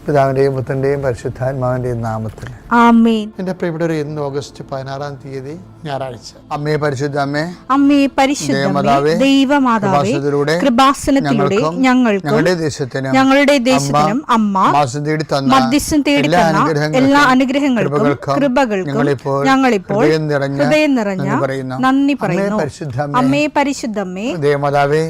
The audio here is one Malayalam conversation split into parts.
പിതാവിൻ്റെയും പുത്രൻ്റെയും പരിശുദ്ധാത്മാവിൻ്റെയും നാമത്തിൽ ആമേൻ. എൻ്റെ പ്രിയപ്പെട്ടവരെ, ഇന്ന് ഓഗസ്റ്റ് 16-ാം തീയതി ഞായറാഴ്ച. അമ്മേ പരിശുദ്ധ അമ്മേ, അമ്മേ പരിശുദ്ധമേ, ദൈവമാതാവേ, കൃപാസനത്തിലൂടെ ഞങ്ങൾക്കും ഞങ്ങളുടെ ദേശത്തിനും അമ്മ മധ്യസ്ഥം തേടി തന്ന എല്ലാ അനുഗ്രഹങ്ങൾക്കും കൃപകൾക്കും ഞങ്ങളിപ്പോൾ ഹൃദയം നിറഞ്ഞ നന്ദി പറയുന്നു. അമ്മേ പരിശുദ്ധമേ, ദൈവമാതാവേ,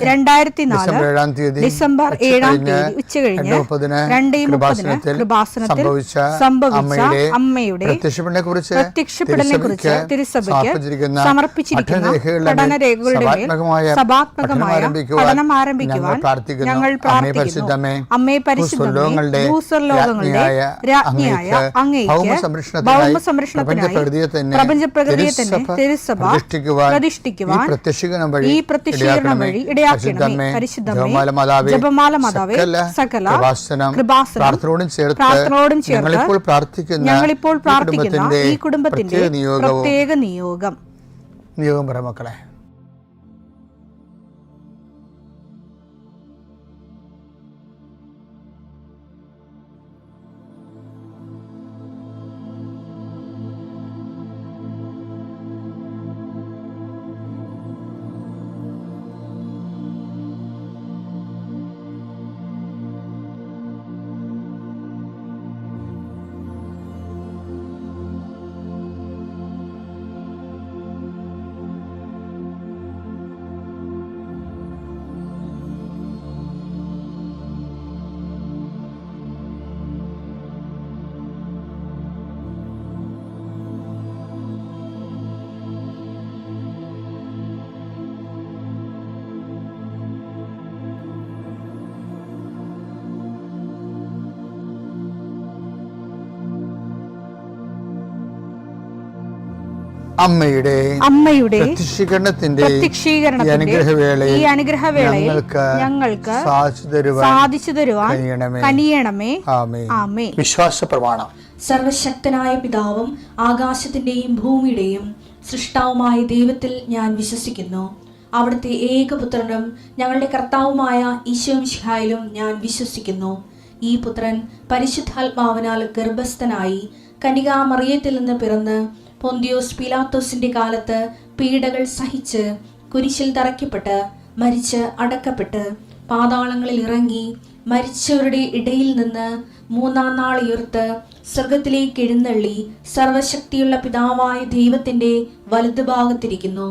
2004 ഡിസംബർ 7-ാം തീയതി ഉച്ചകഴിഞ്ഞ് 2:30 കൃപാസനത്തിൽ സംഭവിച്ച അമ്മയുടെ പ്രത്യക്ഷപ്പെടലിനെക്കുറിച്ച് തിരുസഭയ്ക്ക് സമർപ്പിച്ചിരിക്കുന്ന പഠനരേഖകളുടെ മേൽ സഭാത്മകമായ പഠനം ആരംഭിക്കുവാൻ ഞങ്ങൾ പ്രാർത്ഥിക്കുന്നു. അമ്മേ പരിശുദ്ധമേ, ഭൂസ്വർലോകങ്ങളുടെ രാജ്ഞിയായ അങ്ങേയ്ക്ക് ഭൗമ സംരക്ഷണത്തിനായി പ്രപഞ്ചപ്രകൃതിയെ തന്നെ തിരുസഭ പ്രതിഷ്ഠിക്കുവാൻ ഈ പ്രത്യക്ഷീകരണം വഴി ഇടയാക്കണമേ. പരിശുദ്ധമേ, ജപമാല മാതാവേ, സകല കൃപാസനം പ്രാർത്ഥനയോടും ചേർത്ത് ഞങ്ങളിപ്പോൾ പ്രാർത്ഥിക്കുന്ന ഈ കുടുംബത്തിന്റെ പ്രത്യേക നിയോഗം പറ മക്കളെ. അമ്മയുടെ പ്രത്യക്ഷീകരണത്തിന്റെ ഈ അനുഗ്രഹവേളയിൽ ഞങ്ങൾക്ക് സാധിച്ചു തരുവാൻ കനിയണമേ. ആമേൻ. വിശ്വാസ പ്രമാണം. സർവശക്തനായ പിതാവും ആകാശത്തിന്റെയും ഭൂമിയുടെയും സൃഷ്ടാവുമായ ദൈവത്തിൽ ഞാൻ വിശ്വസിക്കുന്നു. അവിടുത്തെ ഏകപുത്രനും ഞങ്ങളുടെ കർത്താവുമായ ഈശോമിശിഹായിലും ഞാൻ വിശ്വസിക്കുന്നു. ഈ പുത്രൻ പരിശുദ്ധാത്മാവിനാൽ ഗർഭസ്ഥനായി കന്യകാമറിയത്തിൽ നിന്ന് പിറന്ന് പൊന്തിയോസ് പീലാത്തോസിന്റെ കാലത്ത് പീഡകൾ സഹിച്ച് കുരിശിൽ തറയ്ക്കപ്പെട്ട് മരിച്ച് അടക്കപ്പെട്ട് പാതാളങ്ങളിൽ ഇറങ്ങി മരിച്ചവരുടെ ഇടയിൽ നിന്ന് 3-ാം നാൾ ഉയർത്ത് സ്വർഗത്തിലേക്ക് എഴുന്നള്ളി സർവശക്തിയുള്ള പിതാവായ ദൈവത്തിന്റെ വലതുഭാഗത്തിരിക്കുന്നു.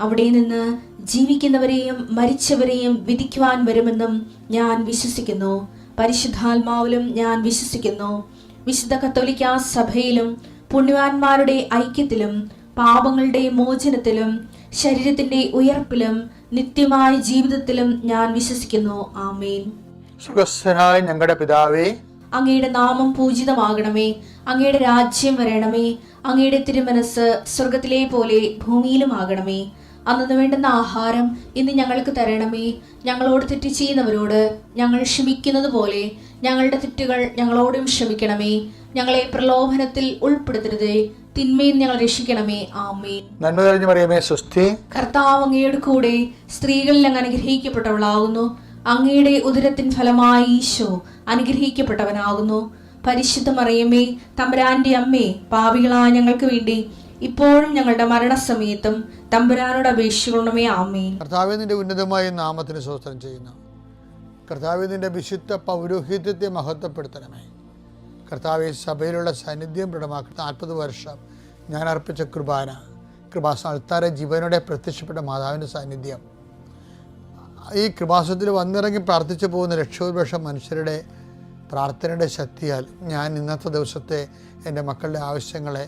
അവിടെ നിന്ന് ജീവിക്കുന്നവരെയും മരിച്ചവരെയും വിധിക്കുവാൻ വരുമെന്നും ഞാൻ വിശ്വസിക്കുന്നു. പരിശുദ്ധാത്മാവിലും ഞാൻ വിശ്വസിക്കുന്നു. വിശുദ്ധ കത്തോലിക്കാ സഭയിലും പുണ്യവാന്മാരുടെ ഐക്യത്തിലും പാപങ്ങളുടെ മോചനത്തിലും ശരീരത്തിന്റെ ഉയർപ്പിലും നിത്യമായ ജീവിതത്തിലും ഞാൻ വിശ്വസിക്കുന്നു. ആമേൻ. സുഖസ്ഥനായ ഞങ്ങളുടെ പിതാവേ, അങ്ങയുടെ നാമം പൂജിതമാകണമേ. അങ്ങയുടെ രാജ്യം വരണമേ. അങ്ങയുടെ തിരുമനസ് സ്വർഗത്തിലെ പോലെ ഭൂമിയിലും ആകണമേ. അന്നു വേണ്ടുന്ന ആഹാരം ഇന്ന് ഞങ്ങൾക്ക് തരണമേ. ഞങ്ങളോട് തെറ്റ് ചെയ്യുന്നവരോട് ഞങ്ങൾ ക്ഷമിക്കുന്നത് പോലെ ഞങ്ങളുടെ തെറ്റുകൾ ഞങ്ങളോടും ക്ഷമിക്കണമേ. ഞങ്ങളെ പ്രലോഭനത്തിൽ ഉൾപ്പെടുത്തരുതേ, തിന്മയിൽ ഞങ്ങൾ രക്ഷിക്കണമേ. ആമേൻ. നന്മ നിറഞ്ഞ മറിയമേ, സ്വസ്തി. കർത്താവ് അങ്ങയുടെ കൂടെ സ്ത്രീകളിൽ അങ്ങ് അനുഗ്രഹിക്കപ്പെട്ടവളാകുന്നു. അങ്ങയുടെ ഉദരത്തിൻ ഫലമായി ഈശോ അനുഗ്രഹിക്കപ്പെട്ടവനാകുന്നു. പരിശുദ്ധ മറിയമേ, തമ്പുരാന്റെ അമ്മേ, പാപികളായ ഞങ്ങൾക്ക് വേണ്ടി ഇപ്പോഴും ഞങ്ങളുടെ മരണസമയത്തും തമ്പുരാനോട് അപേക്ഷിക്കണമേ. ആമേൻ. കർത്താവേ, നിന്റെ ഉന്നതമായ നാമത്തിന് സ്തോത്രം ചെയ്യുന്നു. കർത്താവേ, നിന്റെ വിശുദ്ധ പൗരോഹിത്യത്തെ മഹത്വപ്പെടുത്തണമേ. കർത്താവെ, സഭയിലുള്ള സാന്നിധ്യം ദൃഢമാക്കുന്ന 40 വർഷം ഞാൻ അർപ്പിച്ച കൃപാസന ജീവനോടെ പ്രത്യക്ഷപ്പെട്ട മാതാവിൻ്റെ സാന്നിധ്യം, ഈ കൃപാസനത്തിൽ വന്നിറങ്ങി പ്രാർത്ഥിച്ചു പോകുന്ന ലക്ഷോപലക്ഷം മനുഷ്യരുടെ പ്രാർത്ഥനയുടെ ശക്തിയാൽ ഞാൻ ഇന്നത്തെ ദിവസത്തെ എൻ്റെ മക്കളുടെ ആവശ്യങ്ങളെ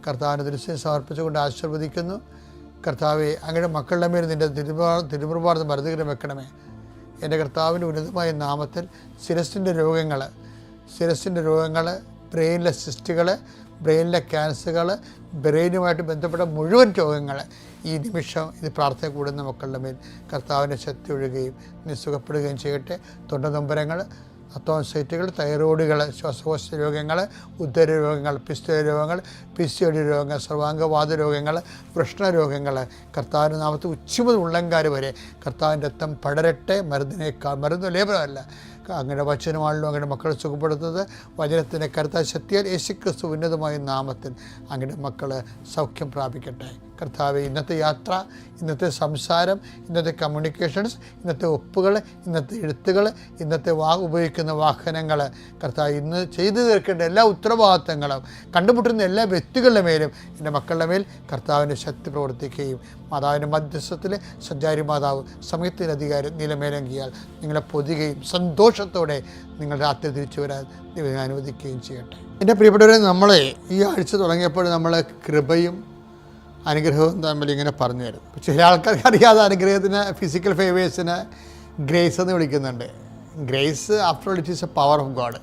കർത്താവിൻ്റെ ദൃശ്യം സമർപ്പിച്ചുകൊണ്ട് ആശീർവദിക്കുന്നു. കർത്താവെ, അങ്ങയുടെ മക്കളുടെ മേൽ നിൻ്റെ തിരുമുറുപാർന്ന് മരുന്നുകരം വെക്കണമേ. എൻ്റെ കർത്താവിൻ്റെ ഉന്നതമായ നാമത്തിൽ ശിരസിൻ്റെ രോഗങ്ങൾ, ബ്രെയിനിലെ സിസ്റ്റുകൾ, ബ്രെയിനിലെ ക്യാൻസറുകൾ, ബ്രെയിനുമായിട്ട് ബന്ധപ്പെട്ട മുഴുവൻ രോഗങ്ങൾ ഈ നിമിഷം ഇത് പ്രാർത്ഥന കൂടുന്ന മക്കളുടെ മേൽ കർത്താവിൻ്റെ ശക്തി ഒഴുകുകയും നീ സുഖപ്പെടുകയും ചെയ്യട്ടെ. തൊണ്ടനൊമ്പരങ്ങൾ, അത്തോൺസൈറ്റുകൾ, തൈറോയിഡുകൾ, ശ്വാസകോശ രോഗങ്ങൾ, ഉദര രോഗങ്ങൾ, രോഗങ്ങൾ, PCOD രോഗങ്ങൾ, സർവാംഗവാദ രോഗങ്ങൾ, വൃഷ്ണരോഗങ്ങൾ, കർത്താവിൻ്റെ നാമത്തിൽ ഉച്ചമുതൽ ഉള്ളങ്കാര് വരെ കർത്താവിൻ്റെ രക്തം പടരട്ടെ. മരുന്ന് ലേപനമല്ല, അങ്ങയുടെ വചനമാണല്ലോ അങ്ങയുടെ മക്കളെ സുഖപ്പെടുത്തുന്നത്. വചനത്തിൻ്റെ കരുത്താൽ ശക്തിയാൽ യേശുക്രിസ്തു ഉന്നതമായ നാമത്തിൽ അങ്ങയുടെ മക്കൾ സൗഖ്യം പ്രാപിക്കട്ടെ. കർത്താവെ, ഇന്നത്തെ യാത്ര, ഇന്നത്തെ സംസാരം, ഇന്നത്തെ കമ്മ്യൂണിക്കേഷൻസ്, ഇന്നത്തെ ഒപ്പുകൾ, ഇന്നത്തെ എഴുത്തുകൾ, ഇന്നത്തെ ഉപയോഗിക്കുന്ന വാഹനങ്ങൾ, കർത്താവ് ഇന്ന് ചെയ്തു തീർക്കേണ്ട എല്ലാ ഉത്തരവാദിത്തങ്ങളും കണ്ടുമുട്ടുന്ന എല്ലാ വ്യക്തികളുടെ മേലും എൻ്റെ മക്കളുടെ മേൽ കർത്താവിൻ്റെ ശക്തി പ്രവർത്തിക്കുകയും മാതാവിൻ്റെ മധ്യസ്ഥത്തിൽ സഞ്ചാരി മാതാവ് സമയത്തിൻ്റെ അധികാരം നിലമേലങ്കിയാൽ നിങ്ങളെ പൊതുകയും സന്തോഷത്തോടെ നിങ്ങൾ രാത്രി തിരിച്ചു വരാൻ ദൈവം അനുവദിക്കുകയും ചെയ്യട്ടെ. എൻ്റെ പ്രിയപ്പെട്ടവരെ, നമ്മളെ ഈ ആഴ്ച തുടങ്ങിയപ്പോൾ നമ്മൾ കൃപയും അനുഗ്രഹവും തമ്മിൽ ഇങ്ങനെ പറഞ്ഞു തരും. ചില ആൾക്കാർക്ക് അറിയാതെ അനുഗ്രഹത്തിന്, ഫിസിക്കൽ ഫേവേഴ്സിന് ഗ്രേസ് എന്ന് വിളിക്കുന്നുണ്ട്. Grace after all it is A power of God.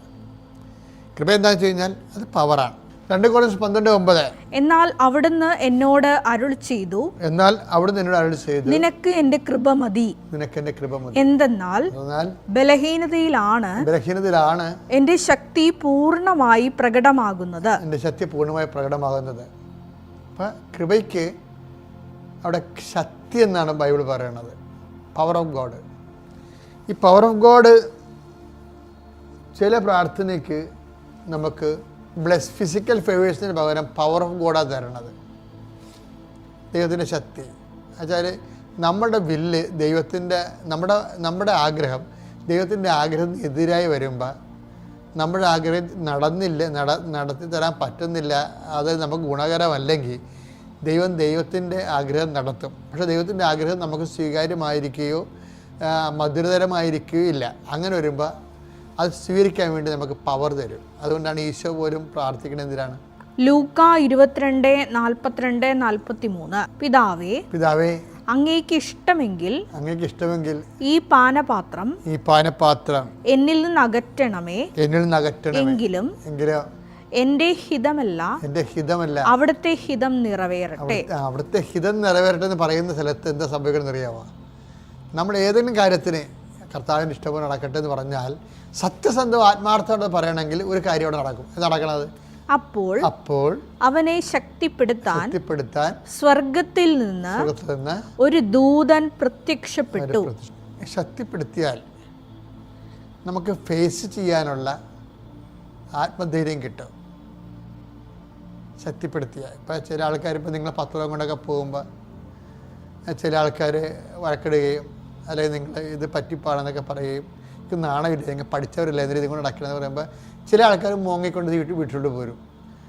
കൃപ എന്താണെന്ന് വെച്ച് കഴിഞ്ഞാൽ അത് പവറാണ്. 2 കൊരിന്ത്യർ 12:9 എന്നാൽ അവിടുന്ന് എന്നോട് അരുളി ചെയ്തു, നിനക്ക് എൻ്റെ കൃപ മതി, എന്തെന്നാൽ ബലഹീനതയിലാണ് എൻ്റെ ശക്തി പൂർണ്ണമായി പ്രകടമാകുന്നത്. അപ്പം കൃപയ്ക്ക് അവിടെ ശക്തി എന്നാണ് ബൈബിൾ പറയണത്, പവർ ഓഫ് ഗോഡ്. ഈ പവർ ഓഫ് ഗോഡ് ചില പ്രാർത്ഥനയ്ക്ക് നമുക്ക് ഫിസിക്കൽ ഫേവേഴ്സിന് പകരം പവർ ഓഫ് ഗോഡാണ് തരണത്, ദൈവത്തിൻ്റെ ശക്തി. എന്നുവെച്ചാൽ നമ്മുടെ വില്ല് ദൈവത്തിൻ്റെ, നമ്മുടെ ആഗ്രഹം ദൈവത്തിൻ്റെ ആഗ്രഹത്തിന് എതിരായി വരുമ്പോൾ, നമ്മുടെ ആഗ്രഹം നടത്തി തരാൻ പറ്റുന്നില്ല, അത് നമുക്ക് ഗുണകരമല്ലെങ്കിൽ ദൈവത്തിൻ്റെ ആഗ്രഹം നടത്തും. പക്ഷേ ദൈവത്തിൻ്റെ ആഗ്രഹം നമുക്ക് സ്വീകാര്യമായിരിക്കുകയോ മധുരതരമായിരിക്കുകയോ ഇല്ല. അങ്ങനെ വരുമ്പോൾ അത് സ്വീകരിക്കാൻ വേണ്ടി നമുക്ക് പവർ തരും. അതുകൊണ്ടാണ് ഈശോ പോലും പ്രാർത്ഥിക്കുന്നത് എന്തിനാണ്? ലൂക്ക 22:42-43 പിതാവേ അങ്ങേക്ക് ഇഷ്ടമെങ്കിൽ ഈ പാനപാത്രം എന്നിൽ നിന്ന് അകറ്റണമേ, എങ്കിലും എന്റെ ഹിതമല്ല അവിടുത്തെ ഹിതം നിറവേറട്ടെ. അവിടുത്തെ ഹിതം നിറവേറട്ടെ എന്ന് പറയുന്ന സ്ഥലത്ത് എന്താ സംഭവിക്കണമെന്ന് അറിയാമോ? നമ്മൾ ഏതെങ്കിലും കാര്യത്തിന് കർത്താവിൻ്റെ ഇഷ്ടപോലെ നടക്കട്ടെ എന്ന് പറഞ്ഞാൽ സത്യസന്ധവും ആത്മാർത്ഥത്തോടെ പറയണമെങ്കിൽ ഒരു കാര്യം അവിടെ നടക്കും. നടക്കണത് അപ്പോൾ അവനെ ശക്തിപ്പെടുത്താൻ സ്വർഗത്തിൽ നിന്ന് ഒരു ദൂതൻ പ്രത്യക്ഷപ്പെട്ടു. ശക്തിപ്പെടുത്തിയാൽ നമുക്ക് ഫേസ് ചെയ്യാനുള്ള ആത്മധൈര്യം കിട്ടും. ശക്തിപ്പെടുത്തിയാൽ ഇപ്പം ചില ആൾക്കാർ, ഇപ്പം നിങ്ങൾ പത്രം കൊണ്ടൊക്കെ പോകുമ്പോൾ ചില ആൾക്കാർ വഴക്കിടുകയും അല്ലെങ്കിൽ നിങ്ങൾ ഇത് പറ്റിപ്പാണെന്നൊക്കെ പറയുകയും ഇത് നാണമില്ല, നിങ്ങൾ പഠിച്ചവരില്ല എന്നൊരു ഇതും കൊണ്ട് നടക്കണമെന്ന് പറയുമ്പോൾ ചില ആൾക്കാർ മോങ്ങിക്കൊണ്ട് വീട്ടിലോട്ട് പോരും.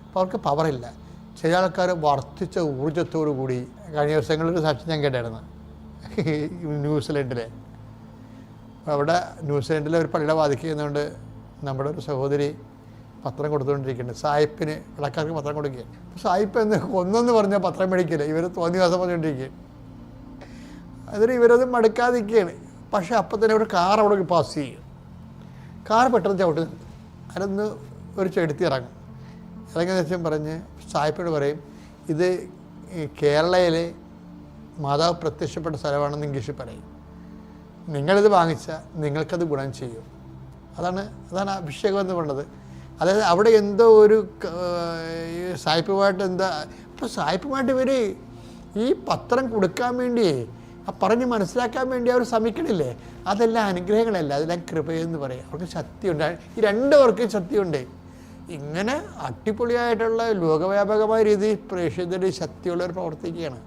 അപ്പോൾ അവർക്ക് പവറില്ല. ചില ആൾക്കാർ വർദ്ധിച്ച ഊർജ്ജത്തോടു കൂടി, കഴിഞ്ഞ ദിവസങ്ങളിലൊരു സാക്ഷി ഞാൻ കേട്ടായിരുന്നു ന്യൂസിലൻഡിലെ. അവിടെ ന്യൂസിലൻഡിലെ ഒരു പള്ളിയുടെ ബാധിക്കുന്നതുകൊണ്ട് നമ്മുടെ ഒരു സഹോദരി പത്രം കൊടുത്തുകൊണ്ടിരിക്കുന്നുണ്ട്. സായിപ്പിന്, വിളക്കാർക്ക് പത്രം കൊടുക്കുക. സായിപ്പ് ഒന്നെന്ന് പറഞ്ഞാൽ പത്രം മേടിക്കില്ല, ഇവർ തോന്നിയ ദിവസം പറഞ്ഞുകൊണ്ടിരിക്കുക. അതിന് ഇവരത് മടുക്കാതിരിക്കുകയാണ്. പക്ഷേ അപ്പം തന്നെ ഒരു കാർ അവിടെ പാസ് ചെയ്യും. കാർ പെട്ടെന്ന് ചവിട്ടി നിർത്തും. അതിലൊന്ന് ഒരു ചെടുത്തി ഇറങ്ങും. ഇറങ്ങിയ ദിവസം പറഞ്ഞ് സായിപ്പിനോട് പറയും, ഇത് കേരളയിലെ മാതാവ് പ്രത്യക്ഷപ്പെട്ട സ്ഥലമാണെന്ന് ഇംഗ്ലീഷിൽ പറയും. നിങ്ങളിത് വാങ്ങിച്ചാൽ നിങ്ങൾക്കത് ഗുണം ചെയ്യും. അതാണ് അഭിഷേകം എന്ന് പറയുന്നത്. അതായത് അവിടെ എന്തോ ഒരു സായിപ്പുമായിട്ട് ഇപ്പോൾ സായിപ്പുമായിട്ട് ഇവർ ഈ പത്രം കൊടുക്കാൻ വേണ്ടിയേ, പറഞ്ഞ് മനസ്സിലാക്കാൻ വേണ്ടി അവർ ശ്രമിക്കണില്ലേ? അതെല്ലാം അനുഗ്രഹങ്ങളല്ല, അതെല്ലാം കൃപയെന്ന് പറയും. അവർക്ക് ശക്തിയുണ്ട്. ഈ രണ്ടുപേർക്കും ശക്തിയുണ്ട്. ഇങ്ങനെ അടിപൊളിയായിട്ടുള്ള ലോകവ്യാപകമായ രീതിയിൽ പ്രേക്ഷിതരുടെ ശക്തിയുള്ളവർ പ്രവർത്തിക്കുകയാണ്.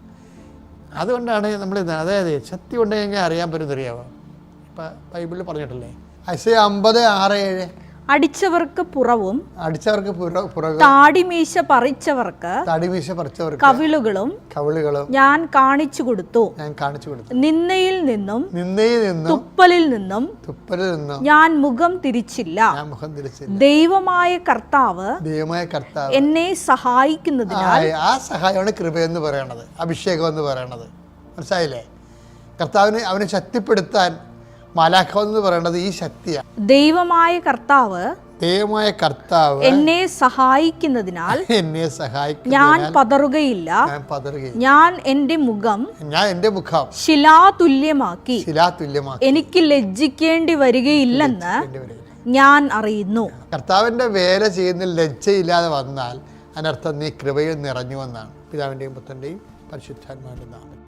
അതുകൊണ്ടാണ് നമ്മൾ അതായത് ശക്തി ഉണ്ടെങ്കിൽ അറിയാൻ പറ്റുന്നറിയാമോ? ഇപ്പം ബൈബിളിൽ പറഞ്ഞിട്ടില്ലേ, ഐസയ 50:6-7 അടിച്ചവർക്ക് പുറവും താടിമീശ പറിച്ചവർക്ക് കവിളുകളും ഞാൻ കാണിച്ചു കൊടുത്തു. നിന്നയിൽ നിന്നും തുപ്പലിൽ നിന്നും ഞാൻ മുഖം തിരിച്ചില്ല. ദൈവമായ കർത്താവ് എന്നെ സഹായിക്കുന്നതിനാൽ, ആ സഹായമാണ് കൃപയെന്ന് പറയണത്, അഭിഷേകം എന്ന് പറയണത്. മനസ്സിലായില്ലേ? കർത്താവിനെ അവനെ ശക്തിപ്പെടുത്താൻ മാലാഖ എന്ന് പറയുന്നത് ഈ ശക്തിയാണ്. ദൈവമായ കർത്താവ് എന്നെ സഹായിക്കുന്നതിനാൽ ഞാൻ പതറുകയില്ല. ഞാൻ എന്റെ മുഖം ശിലാതുല്യമാക്കി എനിക്ക് ലജ്ജിക്കേണ്ടി വരികയില്ലെന്ന് ഞാൻ അറിയുന്നു. കർത്താവിന്റെ വേല ചെയ്യുന്ന ലജ്ജയില്ലാതെ വന്നാൽ അതിനർത്ഥം നീ കൃപയിൽ നിറഞ്ഞു എന്നാണ്. പിതാവിന്റെയും പുത്രന്റെയും പരിശുദ്ധാത്മാവിന്റെ നാമത്തിൽ.